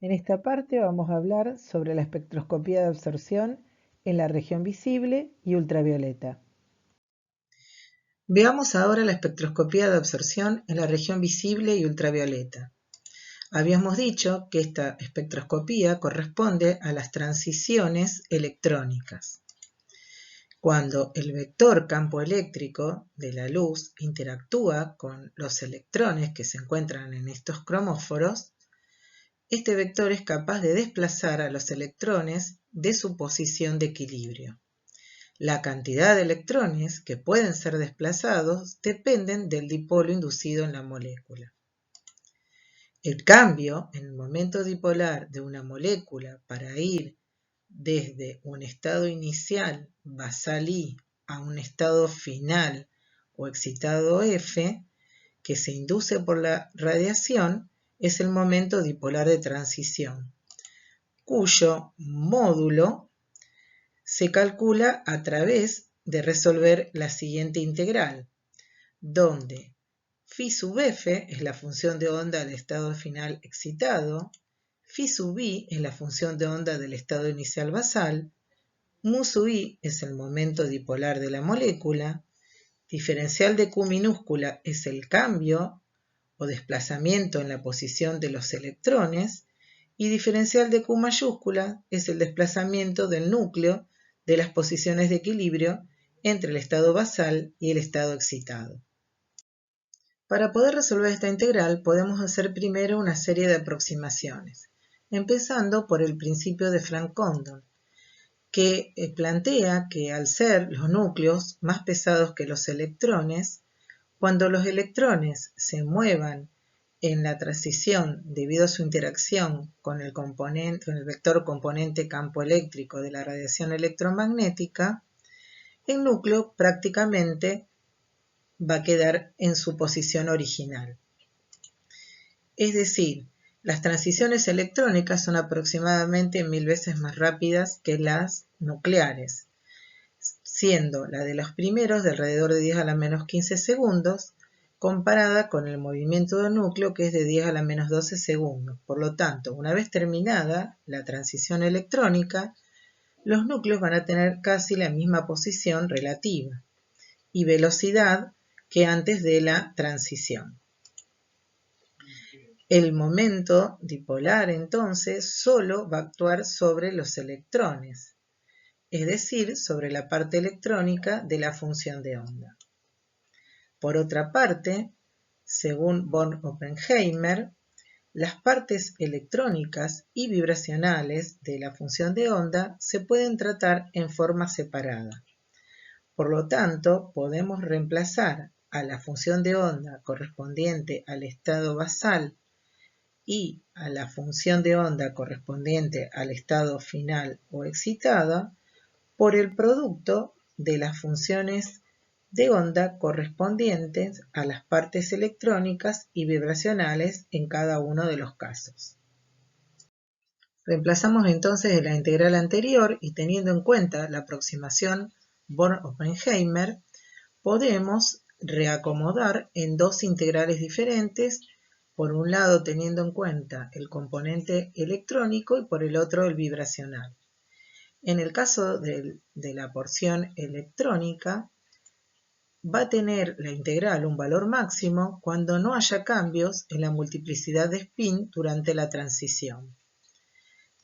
En esta parte vamos a hablar sobre la espectroscopía de absorción en la región visible y ultravioleta. Veamos ahora la espectroscopía de absorción en la región visible y ultravioleta. Habíamos dicho que esta espectroscopía corresponde a las transiciones electrónicas. Cuando el vector campo eléctrico de la luz interactúa con los electrones que se encuentran en estos cromóforos, este vector es capaz de desplazar a los electrones de su posición de equilibrio. La cantidad de electrones que pueden ser desplazados dependen del dipolo inducido en la molécula. El cambio en el momento dipolar de una molécula para ir desde un estado inicial basal I a un estado final o excitado F, que se induce por la radiación, es el momento dipolar de transición, cuyo módulo se calcula a través de resolver la siguiente integral, donde phi sub f es la función de onda del estado final excitado, phi sub i es la función de onda del estado inicial basal, mu sub i es el momento dipolar de la molécula, diferencial de Q minúscula es el cambio o desplazamiento en la posición de los electrones, y diferencial de Q mayúscula es el desplazamiento del núcleo de las posiciones de equilibrio entre el estado basal y el estado excitado. Para poder resolver esta integral podemos hacer primero una serie de aproximaciones, empezando por el principio de Franck-Condon, que plantea que al ser los núcleos más pesados que los electrones, cuando los electrones se muevan en la transición debido a su interacción con el vector componente campo eléctrico de la radiación electromagnética, el núcleo prácticamente va a quedar en su posición original. Es decir, las transiciones electrónicas son aproximadamente 1000 veces más rápidas que las nucleares, siendo la de los primeros de alrededor de 10 a la menos 15 segundos, comparada con el movimiento del núcleo, que es de 10 a la menos 12 segundos. Por lo tanto, una vez terminada la transición electrónica, los núcleos van a tener casi la misma posición relativa y velocidad que antes de la transición. El momento dipolar, entonces, solo va a actuar sobre los electrones, es decir, sobre la parte electrónica de la función de onda. Por otra parte, según Born-Oppenheimer, las partes electrónicas y vibracionales de la función de onda se pueden tratar en forma separada. Por lo tanto, podemos reemplazar a la función de onda correspondiente al estado basal y a la función de onda correspondiente al estado final o excitada por el producto de las funciones de onda correspondientes a las partes electrónicas y vibracionales en cada uno de los casos. Reemplazamos entonces la integral anterior y teniendo en cuenta la aproximación Born-Oppenheimer, podemos reacomodar en dos integrales diferentes, por un lado teniendo en cuenta el componente electrónico y por el otro el vibracional. En el caso de la porción electrónica, va a tener la integral un valor máximo cuando no haya cambios en la multiplicidad de spin durante la transición.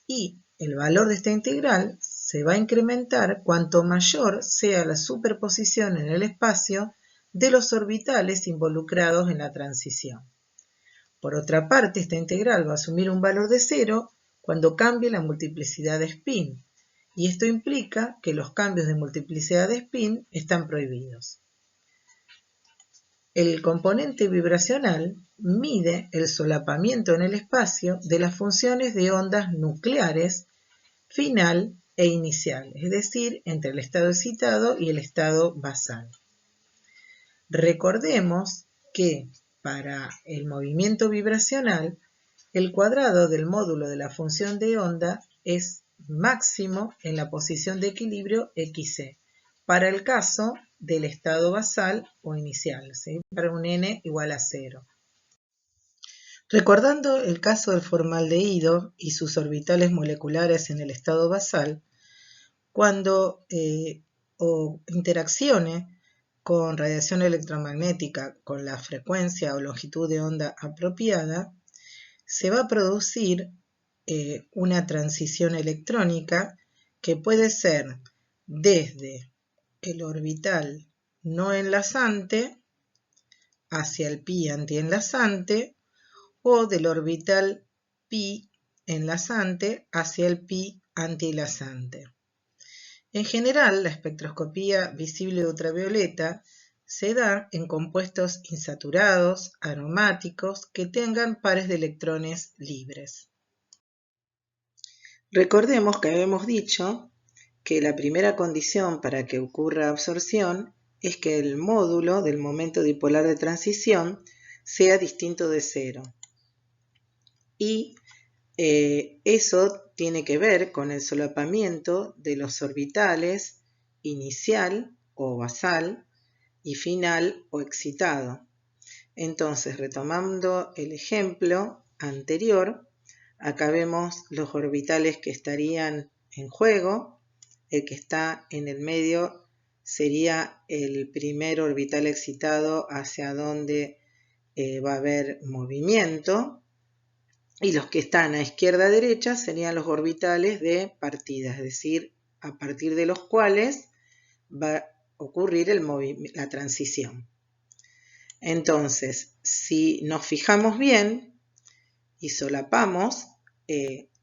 Y el valor de esta integral se va a incrementar cuanto mayor sea la superposición en el espacio de los orbitales involucrados en la transición. Por otra parte, esta integral va a asumir un valor de 0 cuando cambie la multiplicidad de spin, y esto implica que los cambios de multiplicidad de spin están prohibidos. El componente vibracional mide el solapamiento en el espacio de las funciones de ondas nucleares final e inicial, es decir, entre el estado excitado y el estado basal. Recordemos que para el movimiento vibracional, el cuadrado del módulo de la función de onda es máximo en la posición de equilibrio XC, para el caso del estado basal o inicial, ¿sí? Para un n igual a 0. Recordando el caso del formaldehído y sus orbitales moleculares en el estado basal, cuando interaccione con radiación electromagnética con la frecuencia o longitud de onda apropiada, se va a producir una transición electrónica que puede ser desde el orbital no enlazante hacia el pi antienlazante o del orbital pi enlazante hacia el pi antienlazante. En general, la espectroscopía visible de ultravioleta se da en compuestos insaturados, aromáticos, que tengan pares de electrones libres. Recordemos que habíamos dicho que la primera condición para que ocurra absorción es que el módulo del momento dipolar de transición sea distinto de cero. Y eso tiene que ver con el solapamiento de los orbitales inicial o basal y final o excitado. Entonces, retomando el ejemplo anterior, acá vemos los orbitales que estarían en juego. El que está en el medio sería el primer orbital excitado hacia donde va a haber movimiento. Y los que están a izquierda-derecha serían los orbitales de partida, es decir, a partir de los cuales va a ocurrir la transición. Entonces, si nos fijamos bien y solapamos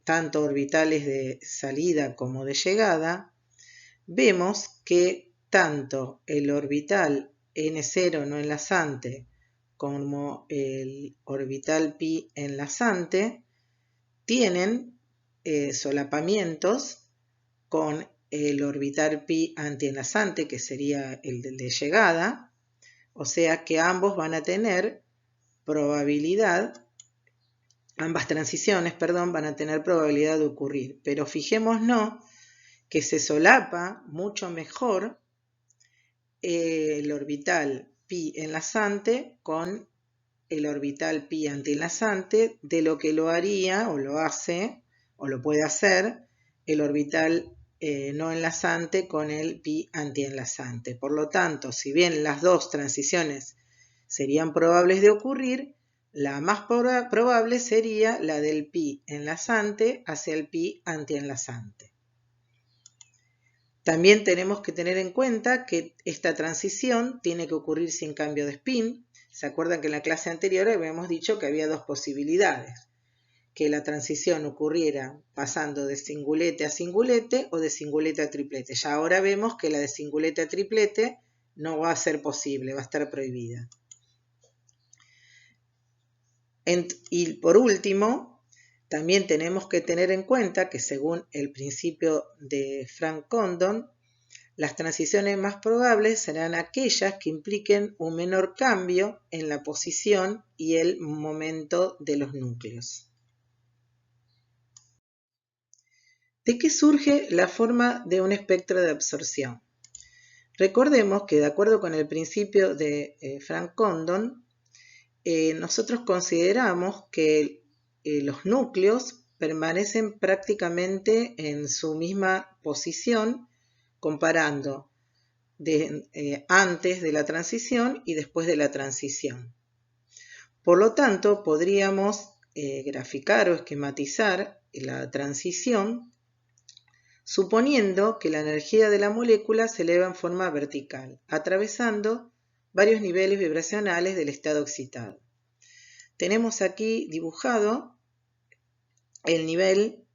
tanto orbitales de salida como de llegada, vemos que tanto el orbital N0 no enlazante como el orbital pi enlazante tienen solapamientos con el orbital pi antienlazante, que sería el de llegada, o sea que ambos van a tener probabilidad, ambas transiciones, van a tener probabilidad de ocurrir, pero fijémonos que se solapa mucho mejor el orbital pi enlazante con el orbital pi antienlazante de lo que lo haría o lo hace o lo puede hacer el orbital no enlazante con el pi antienlazante. Por lo tanto, si bien las dos transiciones serían probables de ocurrir, la más probable sería la del pi enlazante hacia el pi antienlazante. También tenemos que tener en cuenta que esta transición tiene que ocurrir sin cambio de spin. ¿Se acuerdan que en la clase anterior habíamos dicho que había dos posibilidades? Que la transición ocurriera pasando de singulete a singulete o de singulete a triplete. Ya ahora vemos que la de singulete a triplete no va a ser posible, va a estar prohibida. Y por último, también tenemos que tener en cuenta que según el principio de Frank Condon, las transiciones más probables serán aquellas que impliquen un menor cambio en la posición y el momento de los núcleos. ¿De qué surge la forma de un espectro de absorción? Recordemos que de acuerdo con el principio de Frank Condon, nosotros consideramos que los núcleos permanecen prácticamente en su misma posición comparando antes de la transición y después de la transición. Por lo tanto, podríamos graficar o esquematizar la transición suponiendo que la energía de la molécula se eleva en forma vertical, atravesando varios niveles vibracionales del estado excitado. Tenemos aquí dibujado el nivel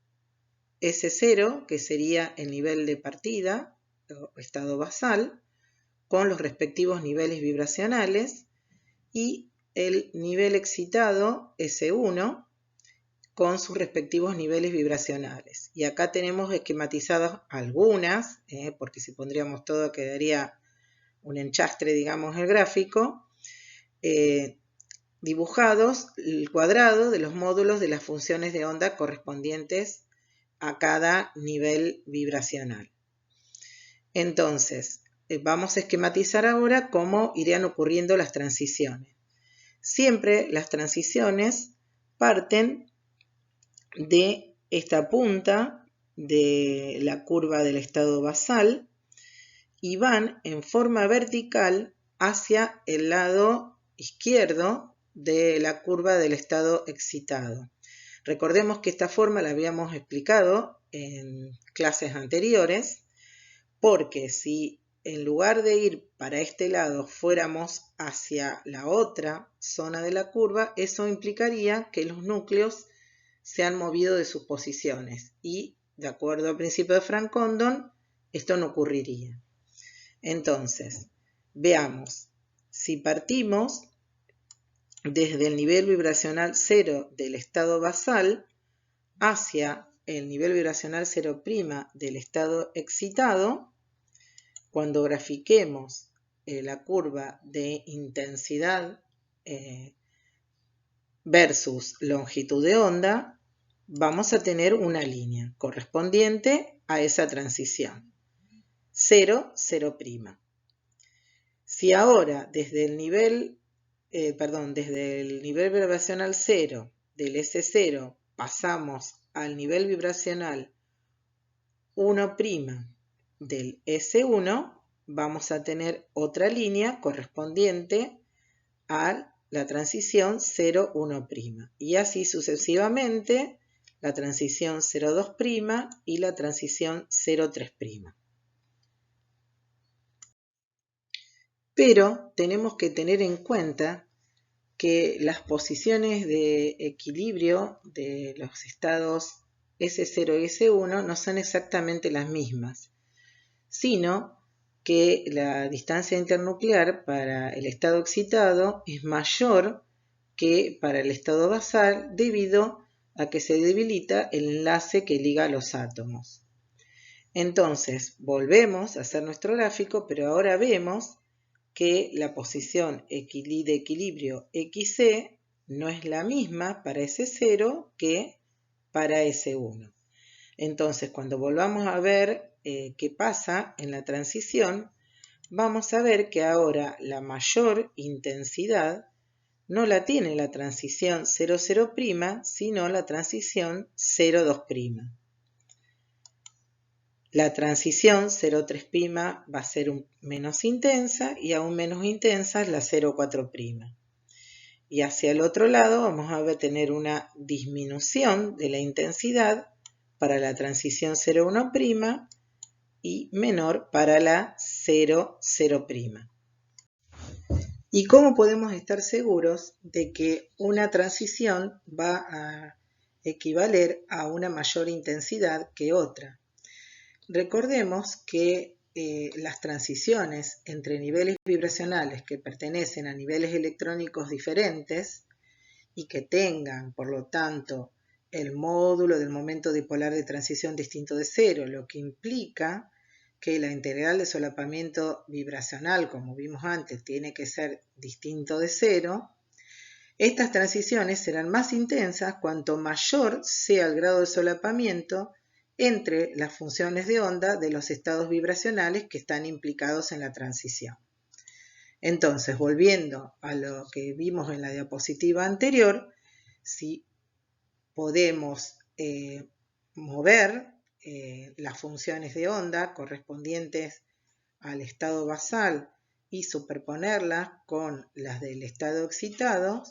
S0, que sería el nivel de partida, o estado basal, con los respectivos niveles vibracionales, y el nivel excitado S1, con sus respectivos niveles vibracionales. Y acá tenemos esquematizadas algunas, porque si pondríamos todo quedaría un enchastre, digamos, el gráfico, dibujados el cuadrado de los módulos de las funciones de onda correspondientes a cada nivel vibracional. Entonces, vamos a esquematizar ahora cómo irían ocurriendo las transiciones. Siempre las transiciones parten de esta punta de la curva del estado basal y van en forma vertical hacia el lado izquierdo de la curva del estado excitado. Recordemos que esta forma la habíamos explicado en clases anteriores, porque si en lugar de ir para este lado fuéramos hacia la otra zona de la curva, eso implicaría que los núcleos se han movido de sus posiciones y, de acuerdo al principio de Frank-Condon, esto no ocurriría. Entonces, veamos, si partimos desde el nivel vibracional 0 del estado basal hacia el nivel vibracional 0' del estado excitado, cuando grafiquemos la curva de intensidad versus longitud de onda, vamos a tener una línea correspondiente a esa transición. 0, 0'. Si ahora desde el nivel vibracional 0 del S0 pasamos al nivel vibracional 1' del S1, vamos a tener otra línea correspondiente a la transición 0, 1', y así sucesivamente la transición 0, 2' y la transición 0, 3'. Pero tenemos que tener en cuenta que las posiciones de equilibrio de los estados S0 y S1 no son exactamente las mismas, sino que la distancia internuclear para el estado excitado es mayor que para el estado basal debido a que se debilita el enlace que liga los átomos. Entonces, volvemos a hacer nuestro gráfico, pero ahora vemos que la posición de equilibrio XC no es la misma para S0 que para S1. Entonces, cuando volvamos a ver qué pasa en la transición, vamos a ver que ahora la mayor intensidad no la tiene la transición 0, 0', sino la transición 0, 2'. La transición 0, 3' va a ser menos intensa y aún menos intensa es la 0, 4'. Y hacia el otro lado vamos a tener una disminución de la intensidad para la transición 0, 1' y menor para la 0, 0'. ¿Y cómo podemos estar seguros de que una transición va a equivaler a una mayor intensidad que otra? Recordemos que las transiciones entre niveles vibracionales que pertenecen a niveles electrónicos diferentes y que tengan, por lo tanto, el módulo del momento dipolar de transición distinto de cero, lo que implica que la integral de solapamiento vibracional, como vimos antes, tiene que ser distinto de cero. Estas transiciones serán más intensas cuanto mayor sea el grado de solapamiento entre las funciones de onda de los estados vibracionales que están implicados en la transición. Entonces, volviendo a lo que vimos en la diapositiva anterior, si podemos mover las funciones de onda correspondientes al estado basal y superponerlas con las del estado excitado,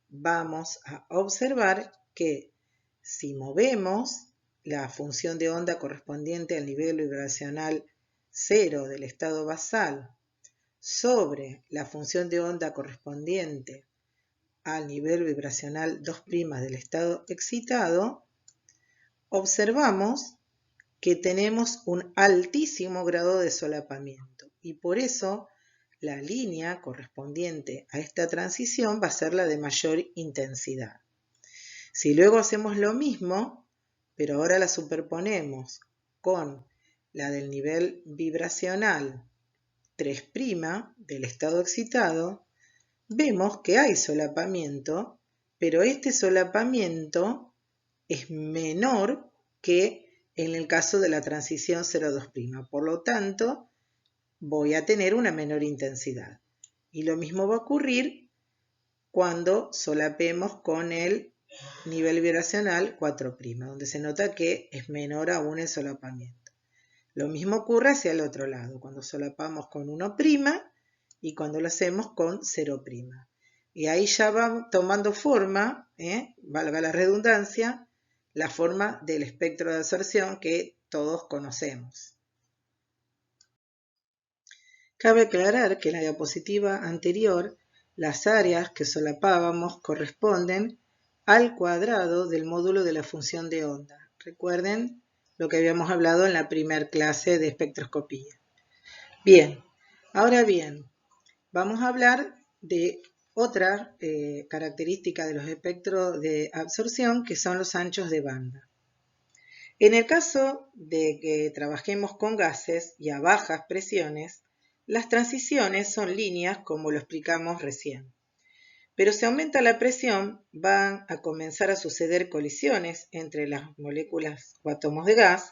vamos a observar que si movemos la función de onda correspondiente al nivel vibracional 0 del estado basal sobre la función de onda correspondiente al nivel vibracional 2' del estado excitado, observamos que tenemos un altísimo grado de solapamiento y por eso la línea correspondiente a esta transición va a ser la de mayor intensidad. Si luego hacemos lo mismo, pero ahora la superponemos con la del nivel vibracional 3' del estado excitado, vemos que hay solapamiento, pero este solapamiento es menor que en el caso de la transición 0,2'. Por lo tanto, voy a tener una menor intensidad. Y lo mismo va a ocurrir cuando solapemos con el nivel vibracional 4', donde se nota que es menor aún el solapamiento. Lo mismo ocurre hacia el otro lado, cuando solapamos con 1' y cuando lo hacemos con 0'. Y ahí ya va tomando forma, valga la redundancia, la forma del espectro de absorción que todos conocemos. Cabe aclarar que en la diapositiva anterior, las áreas que solapábamos corresponden al cuadrado del módulo de la función de onda. Recuerden lo que habíamos hablado en la primera clase de espectroscopía. Bien, ahora bien, vamos a hablar de otra característica de los espectros de absorción, que son los anchos de banda. En el caso de que trabajemos con gases y a bajas presiones, las transiciones son líneas, como lo explicamos recién. Pero si aumenta la presión, van a comenzar a suceder colisiones entre las moléculas o átomos de gas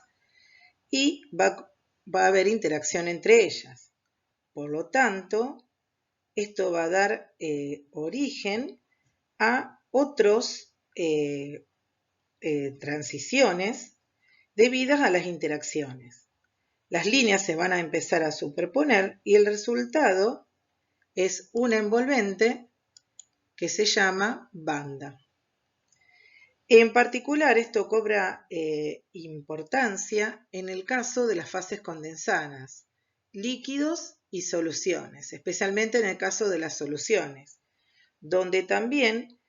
y va a haber interacción entre ellas. Por lo tanto, esto va a dar origen a otras transiciones debidas a las interacciones. Las líneas se van a empezar a superponer y el resultado es una envolvente que se llama banda. En particular, esto cobra importancia en el caso de las fases condensadas, líquidos y soluciones, especialmente en el caso de las soluciones, donde también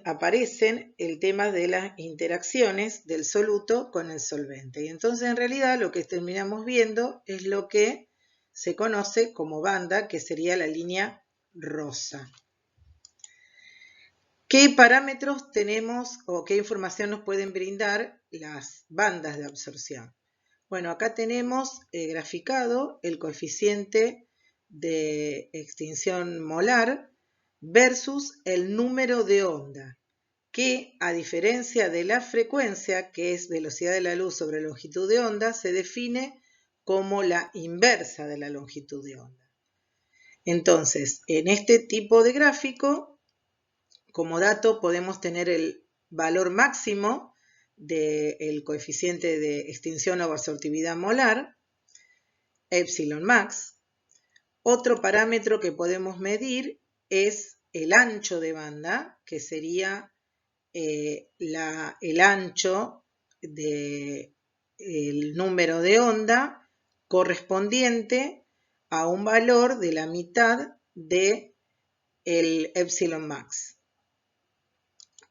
aparecen el tema de las interacciones del soluto con el solvente. Y entonces, en realidad, lo que terminamos viendo es lo que se conoce como banda, que sería la línea rosa. ¿Qué parámetros tenemos o qué información nos pueden brindar las bandas de absorción? Bueno, acá tenemos graficado el coeficiente de extinción molar versus el número de onda, que a diferencia de la frecuencia, que es velocidad de la luz sobre longitud de onda, se define como la inversa de la longitud de onda. Entonces, en este tipo de gráfico, como dato podemos tener el valor máximo del coeficiente de extinción o absortividad molar, epsilon max. Otro parámetro que podemos medir es el ancho de banda, que sería el ancho del número de onda correspondiente a un valor de la mitad del epsilon max.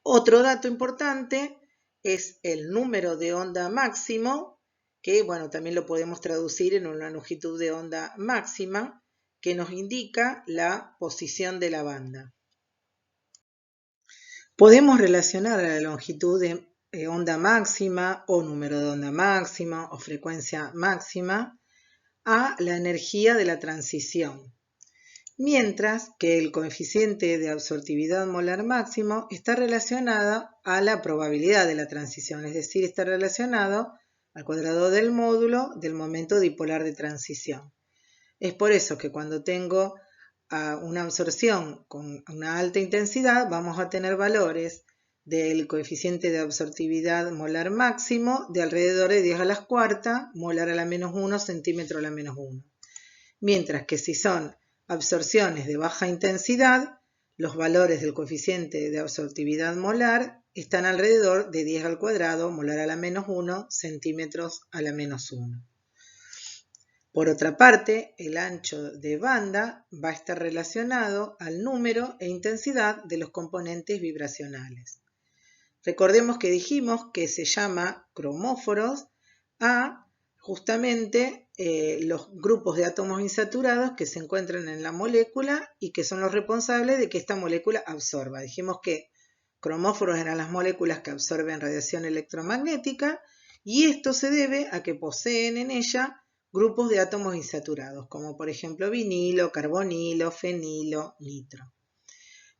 Otro dato importante es el número de onda máximo, que bueno, también lo podemos traducir en una longitud de onda máxima, que nos indica la posición de la banda. Podemos relacionar a la longitud de onda máxima o número de onda máxima o frecuencia máxima a la energía de la transición, mientras que el coeficiente de absortividad molar máximo está relacionado a la probabilidad de la transición, es decir, está relacionado al cuadrado del módulo del momento dipolar de transición. Es por eso que cuando tengo una absorción con una alta intensidad, vamos a tener valores del coeficiente de absortividad molar máximo de alrededor de 10 a la cuarta, molar a la menos 1, centímetro a la menos 1. Mientras que si son absorciones de baja intensidad, los valores del coeficiente de absortividad molar están alrededor de 10 al cuadrado, molar a la menos 1, centímetros a la menos 1. Por otra parte, el ancho de banda va a estar relacionado al número e intensidad de los componentes vibracionales. Recordemos que dijimos que se llama cromóforos a justamente los grupos de átomos insaturados que se encuentran en la molécula y que son los responsables de que esta molécula absorba. Dijimos que cromóforos eran las moléculas que absorben radiación electromagnética y esto se debe a que poseen en ella grupos de átomos insaturados, como por ejemplo vinilo, carbonilo, fenilo, nitro.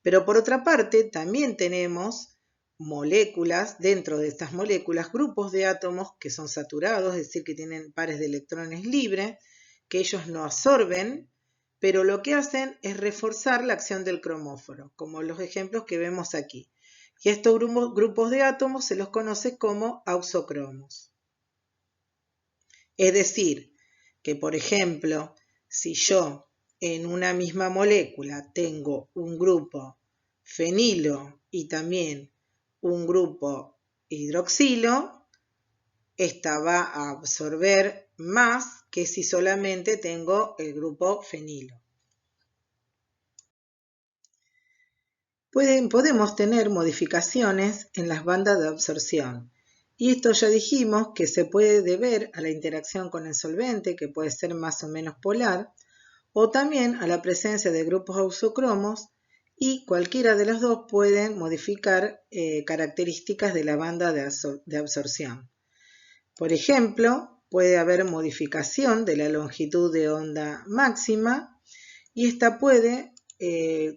Pero por otra parte, también tenemos moléculas, dentro de estas moléculas, grupos de átomos que son saturados, es decir, que tienen pares de electrones libres, que ellos no absorben, pero lo que hacen es reforzar la acción del cromóforo, como los ejemplos que vemos aquí. Y a estos grupos de átomos se los conoce como auxocromos. Es decir, que por ejemplo, si yo en una misma molécula tengo un grupo fenilo y también un grupo hidroxilo, esta va a absorber más que si solamente tengo el grupo fenilo. Podemos tener modificaciones en las bandas de absorción. Y esto ya dijimos que se puede deber a la interacción con el solvente, que puede ser más o menos polar, o también a la presencia de grupos auxocromos, y cualquiera de los dos pueden modificar características de la banda de absorción. Por ejemplo, puede haber modificación de la longitud de onda máxima, y esta puede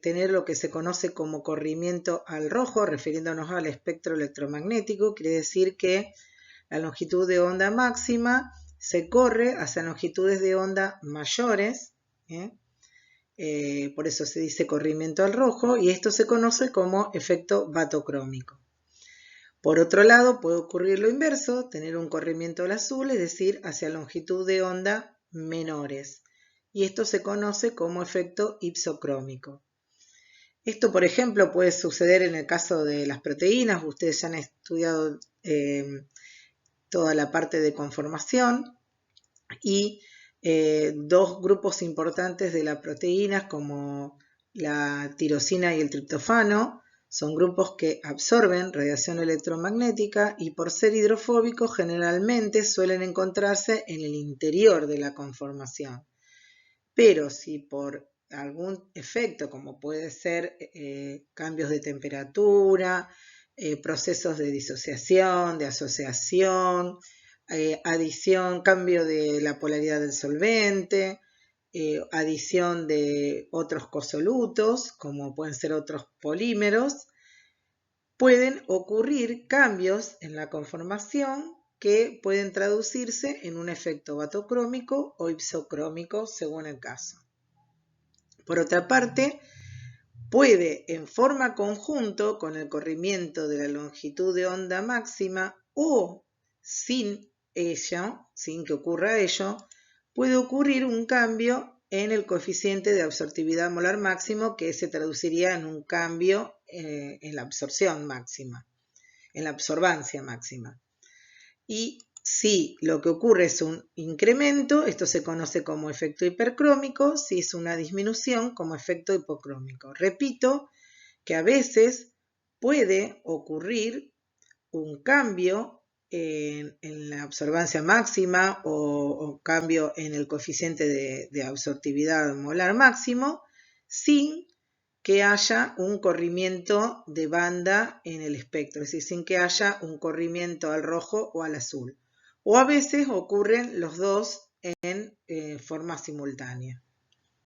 tener lo que se conoce como corrimiento al rojo, refiriéndonos al espectro electromagnético. Quiere decir que la longitud de onda máxima se corre hacia longitudes de onda mayores, por eso se dice corrimiento al rojo, y esto se conoce como efecto batocrómico. Por otro lado, puede ocurrir lo inverso, tener un corrimiento al azul, es decir, hacia longitud de onda menores. Y esto se conoce como efecto ipsocrómico. Esto, por ejemplo, puede suceder en el caso de las proteínas. Ustedes ya han estudiado toda la parte de conformación y dos grupos importantes de las proteínas como la tirosina y el triptofano son grupos que absorben radiación electromagnética y por ser hidrofóbicos generalmente suelen encontrarse en el interior de la conformación. Pero si por algún efecto, como puede ser cambios de temperatura, procesos de disociación, de asociación, adición, cambio de la polaridad del solvente, adición de otros cosolutos, como pueden ser otros polímeros, pueden ocurrir cambios en la conformación que pueden traducirse en un efecto batocrómico o ipsocrómico según el caso. Por otra parte, puede en forma conjunto con el corrimiento de la longitud de onda máxima o sin ella, sin que ocurra ello, puede ocurrir un cambio en el coeficiente de absortividad molar máximo que se traduciría en un cambio en la absorción máxima, en la absorbancia máxima. Y si lo que ocurre es un incremento, esto se conoce como efecto hipercrómico, si es una disminución como efecto hipocrómico. Repito que a veces puede ocurrir un cambio en la absorbancia máxima o cambio en el coeficiente de absortividad molar máximo sin que haya un corrimiento de banda en el espectro, es decir, sin que haya un corrimiento al rojo o al azul. O a veces ocurren los dos en forma simultánea.